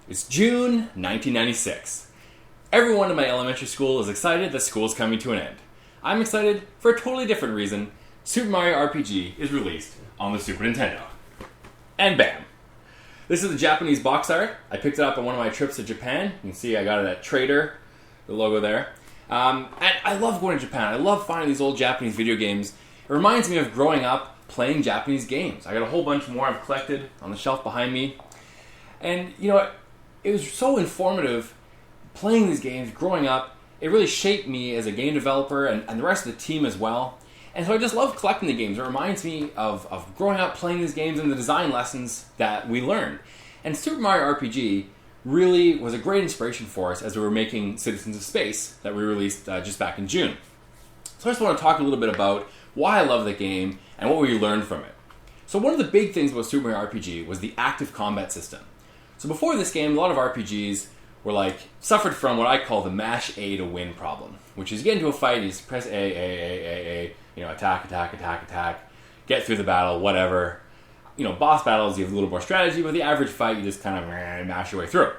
It's June 1996. Everyone in my elementary school is excited that school is coming to an end. I'm excited for a totally different reason. Super Mario RPG is released on the Super Nintendo. And bam! This is the Japanese box art. I picked it up on one of my trips to Japan. You can see I got it at Trader, the logo there. And I love going to Japan. I love finding these old Japanese video games. It reminds me of growing up playing Japanese games. I got a whole bunch more I've collected on the shelf behind me. And, you know, it was so informative playing these games, growing up. It really shaped me as a game developer and the rest of the team as well. And so I just love collecting the games. It reminds me of growing up playing these games and the design lessons that we learned. And Super Mario RPG really was a great inspiration for us as we were making Citizens of Space that we released just back in June. So I just want to talk a little bit about why I love the game and what we learned from it. So one of the big things about Super Mario RPG was the active combat system. So before this game, a lot of RPGs were suffered from what I call the mash A to win problem, which is you get into a fight, you just press A, attack, get through the battle, whatever. Boss battles, you have a little more strategy, but the average fight, you just kind of mash your way through.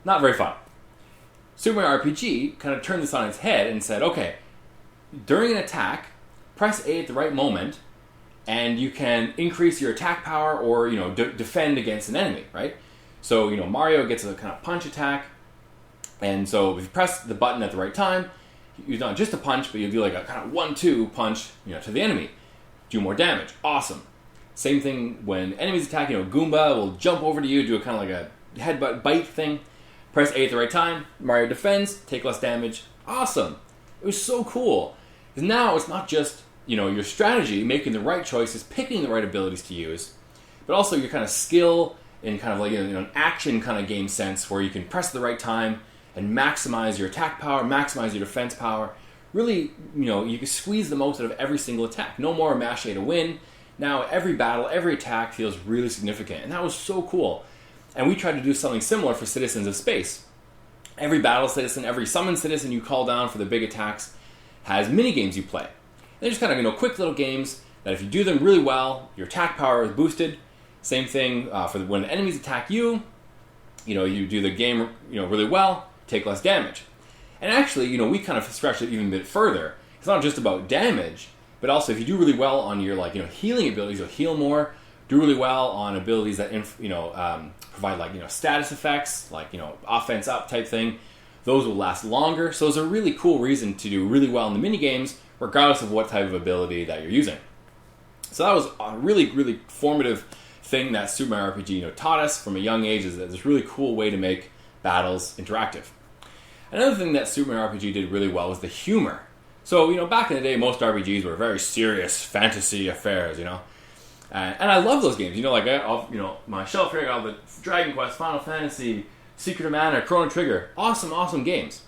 Not very fun. Super Mario RPG kind of turned this on its head and said, okay, during an attack, press A at the right moment, and you can increase your attack power or, defend against an enemy, right? So, Mario gets a kind of punch attack, and so if you press the button at the right time, you not just a punch, but you do like a kind of 1-2 punch, to the enemy. Do more damage. Awesome. Same thing when enemies attack, Goomba will jump over to you, do a kind of like a headbutt bite thing. Press A at the right time, Mario defends, take less damage. Awesome. It was so cool. Because now it's not just, your strategy, making the right choices, picking the right abilities to use, but also your kind of skill in kind of like an action kind of game sense where you can press the right time and maximize your attack power, maximize your defense power. Really, you can squeeze the most out of every single attack. No more mash A to win. Now every battle, every attack feels really significant. And that was so cool. And we tried to do something similar for Citizens of Space. Every battle citizen, every summoned citizen you call down for the big attacks has mini games you play. They're just kind of quick little games that if you do them really well, your attack power is boosted. Same thing for when the enemies attack you. You do the game really well, take less damage. And actually, we kind of stretched it even a bit further. It's not just about damage, but also if you do really well on your healing abilities, you'll heal more. Do really well on abilities that provide status effects, offense up type thing. Those will last longer. So it's a really cool reason to do really well in the mini games, regardless of what type of ability that you're using. So that was a really, really formative thing that Super Mario RPG taught us from a young age, is that this really cool way to make battles interactive. Another thing that Super Mario RPG did really well was the humor. So, back in the day, most RPGs were very serious fantasy affairs, and I love those games. My shelf here, I got all the Dragon Quest, Final Fantasy, Secret of Mana, Chrono Trigger. Awesome, awesome games.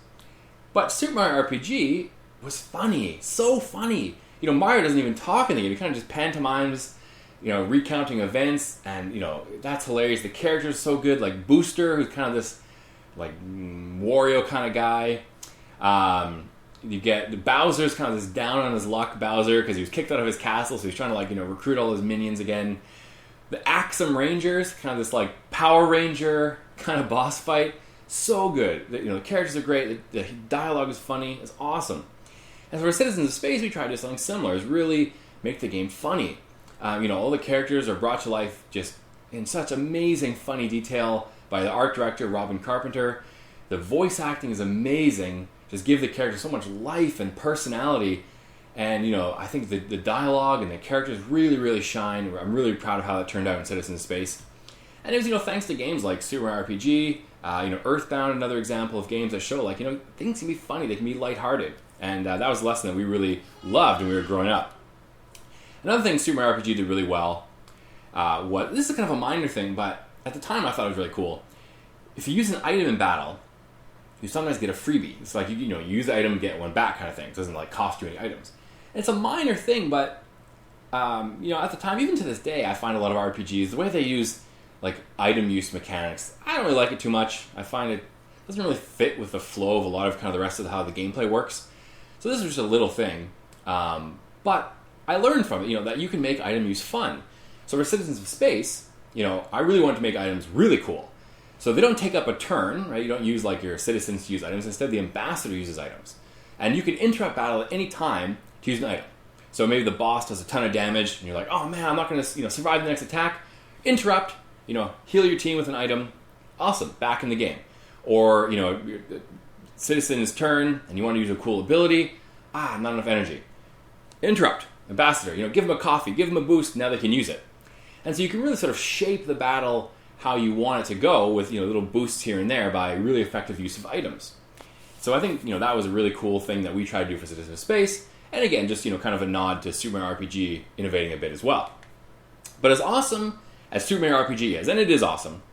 But Super Mario RPG was funny. So funny. Mario doesn't even talk in the game. He kind of just pantomimes, recounting events, and, that's hilarious. The characters are so good. Like Booster, who's kind of this, Wario kind of guy. You get Bowser's kind of this down on his luck Bowser because he was kicked out of his castle, so he's trying to recruit all his minions again. The Axum Rangers, kind of this Power Ranger kind of boss fight, so good. The characters are great. The dialogue is funny. It's awesome. And for Citizens of Space, we tried to do something similar. Is really make the game funny. All the characters are brought to life just in such amazing, funny detail by the art director Robin Carpenter. The voice acting is amazing. Just give the characters so much life and personality. And, I think the dialogue and the characters really, really shine. I'm really proud of how that turned out in Citizens of Space. And it was, thanks to games like Super Mario RPG, Earthbound, another example of games that show, things can be funny, they can be lighthearted. And that was a lesson that we really loved when we were growing up. Another thing Super Mario RPG did really well this is kind of a minor thing, but at the time I thought it was really cool. If you use an item in battle, you sometimes get a freebie. It's like, you use the item and get one back kind of thing. It doesn't cost you any items. And it's a minor thing, but at the time, even to this day, I find a lot of RPGs, the way they use item use mechanics, I don't really like it too much. I find it doesn't really fit with the flow of a lot of kind of the rest of how the gameplay works. So this is just a little thing. But I learned from it, that you can make item use fun. So for Citizens of Space, I really wanted to make items really cool. So they don't take up a turn, right? You don't use like your citizens to use items. Instead, the ambassador uses items. And you can interrupt battle at any time to use an item. So maybe the boss does a ton of damage, and you're like, oh man, I'm not going to survive the next attack. Interrupt, heal your team with an item. Awesome, back in the game. Or, citizen's turn, and you want to use a cool ability. Not enough energy. Interrupt, ambassador, give them a coffee, give them a boost, now they can use it. And so you can really sort of shape the battle how you want it to go with, little boosts here and there by really effective use of items. So I think, that was a really cool thing that we tried to do for Citizens of Space. And again, just, kind of a nod to Super Mario RPG innovating a bit as well. But as awesome as Super Mario RPG is, and it is awesome,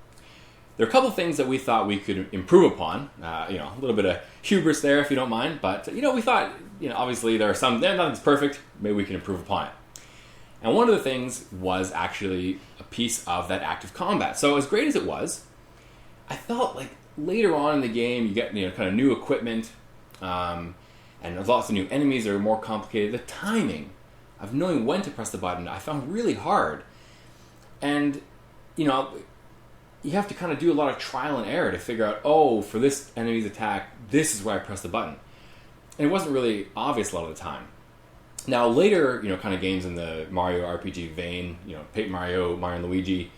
there are a couple things that we thought we could improve upon. A little bit of hubris there, if you don't mind. But, we thought, obviously there are some, nothing's perfect. Maybe we can improve upon it. And one of the things was actually a piece of that active combat. So as great as it was, I felt like later on in the game, you get kind of new equipment, and there's lots of new enemies that are more complicated. The timing of knowing when to press the button, I found really hard. And, you have to kind of do a lot of trial and error to figure out, for this enemy's attack, this is where I press the button. And it wasn't really obvious a lot of the time. Now, later, kind of games in the Mario RPG vein, Paper Mario, Mario & Luigi,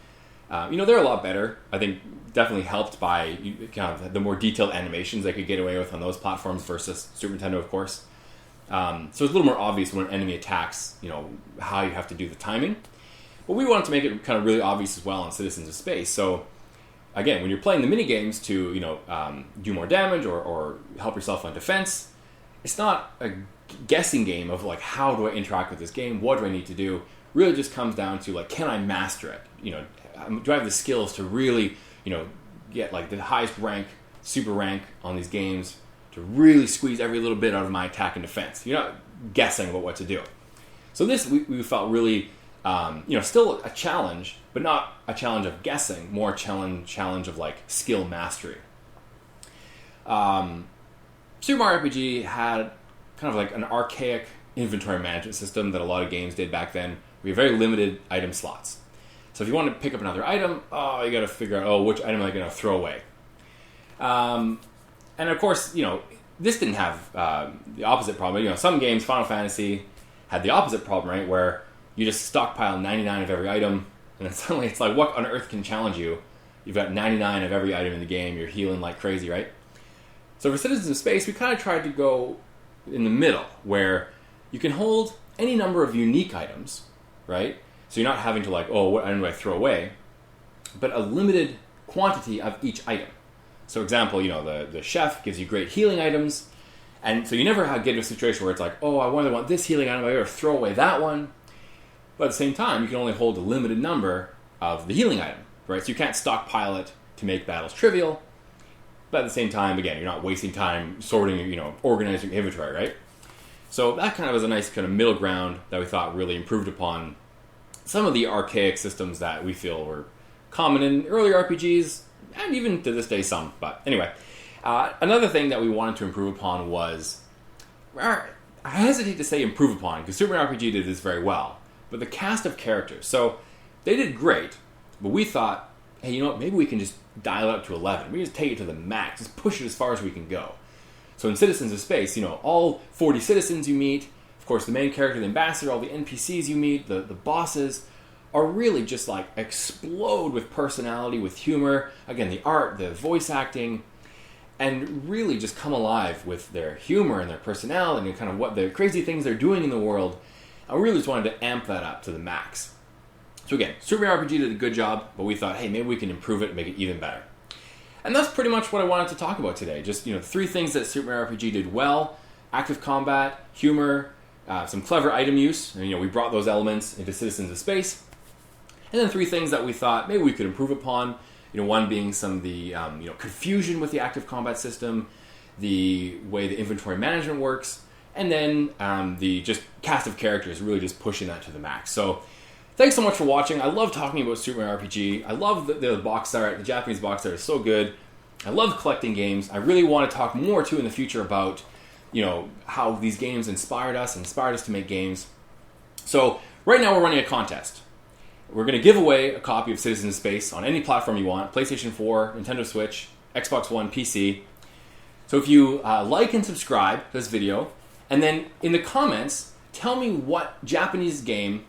they're a lot better. I think definitely helped by kind of the more detailed animations they could get away with on those platforms versus Super Nintendo, of course. So it's a little more obvious when an enemy attacks, how you have to do the timing. But we wanted to make it kind of really obvious as well on Citizens of Space. So, again, when you're playing the mini-games to, do more damage or help yourself on defense, it's not a guessing game of like, how do I interact with this game? What do I need to do? Really just comes down to like, can I master it? Do I have the skills to really, get like the highest rank, super rank on these games to really squeeze every little bit out of my attack and defense? You're not guessing about what to do. So this we felt really, still a challenge, but not a challenge of guessing, more a challenge of like skill mastery. Super Mario RPG had kind of like an archaic inventory management system that a lot of games did back then. We have very limited item slots. So if you want to pick up another item, you got to figure out, which item am I going to throw away? And of course, this didn't have the opposite problem. Some games, Final Fantasy, had the opposite problem, right? Where you just stockpile 99 of every item, and then suddenly it's like, what on earth can challenge you? You've got 99 of every item in the game, you're healing like crazy, right? So for Citizens of Space, we kind of tried to go in the middle, where you can hold any number of unique items, right? So you're not having to like, what item do I throw away? But a limited quantity of each item. So example, the chef gives you great healing items, and so you never get into a situation where it's like, I really want this healing item, I gotta throw away that one. But at the same time, you can only hold a limited number of the healing item, right? So you can't stockpile it to make battles trivial. But at the same time, again, you're not wasting time sorting, organizing your inventory, right? So that kind of was a nice kind of middle ground that we thought really improved upon some of the archaic systems that we feel were common in early RPGs, and even to this day some. But anyway, another thing that we wanted to improve upon was, I hesitate to say improve upon, because Super Mario RPG did this very well, but the cast of characters. So they did great, but we thought, hey, maybe we can just dial it up to 11. We just take it to the max, just push it as far as we can go. So in Citizens of Space, all 40 citizens you meet, of course the main character, the ambassador, all the NPCs you meet, the bosses, are really just like explode with personality, with humor. Again, the art, the voice acting, and really just come alive with their humor and their personality and kind of what the crazy things they're doing in the world. I really just wanted to amp that up to the max. So again, Super Mario RPG did a good job, but we thought, hey, maybe we can improve it and make it even better. And that's pretty much what I wanted to talk about today. Just, 3 things that Super Mario RPG did well: active combat, humor, some clever item use. And, we brought those elements into Citizens of Space. And then 3 things that we thought maybe we could improve upon. One being some of the, confusion with the active combat system, the way the inventory management works, and then the just cast of characters, really just pushing that to the max. So thanks so much for watching. I love talking about Super Mario RPG. I love the box art. The Japanese box art is so good. I love collecting games. I really want to talk more, too, in the future about, how these games inspired us to make games. So right now we're running a contest. we're going to give away a copy of Citizen Space on any platform you want, PlayStation 4, Nintendo Switch, Xbox One, PC. So if you like and subscribe to this video, and then in the comments, tell me what Japanese game,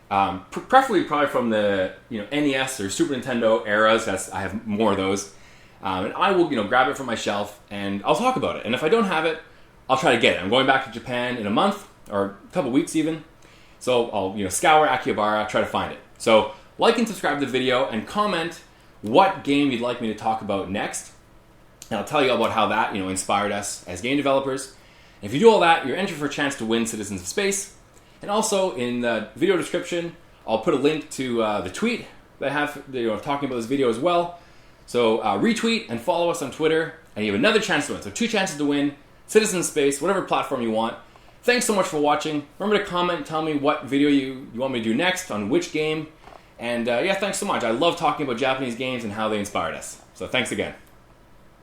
preferably probably from the NES or Super Nintendo eras, as I have more of those, and I will grab it from my shelf and I'll talk about it. And if I don't have it, I'll try to get it. I'm going back to Japan in a month or a couple weeks even, so I'll scour Akihabara, try to find it. So like and subscribe to the video and comment what game you'd like me to talk about next. And I'll tell you about how that inspired us as game developers. And if you do all that, you're entered for a chance to win Citizens of Space. And also in the video description, I'll put a link to the tweet that I have talking about this video as well. So retweet and follow us on Twitter, and you have another chance to win. So 2 chances to win Citizens of Space, whatever platform you want. Thanks so much for watching. Remember to comment and tell me what video you want me to do next on which game. And yeah, thanks so much. I love talking about Japanese games and how they inspired us. So thanks again.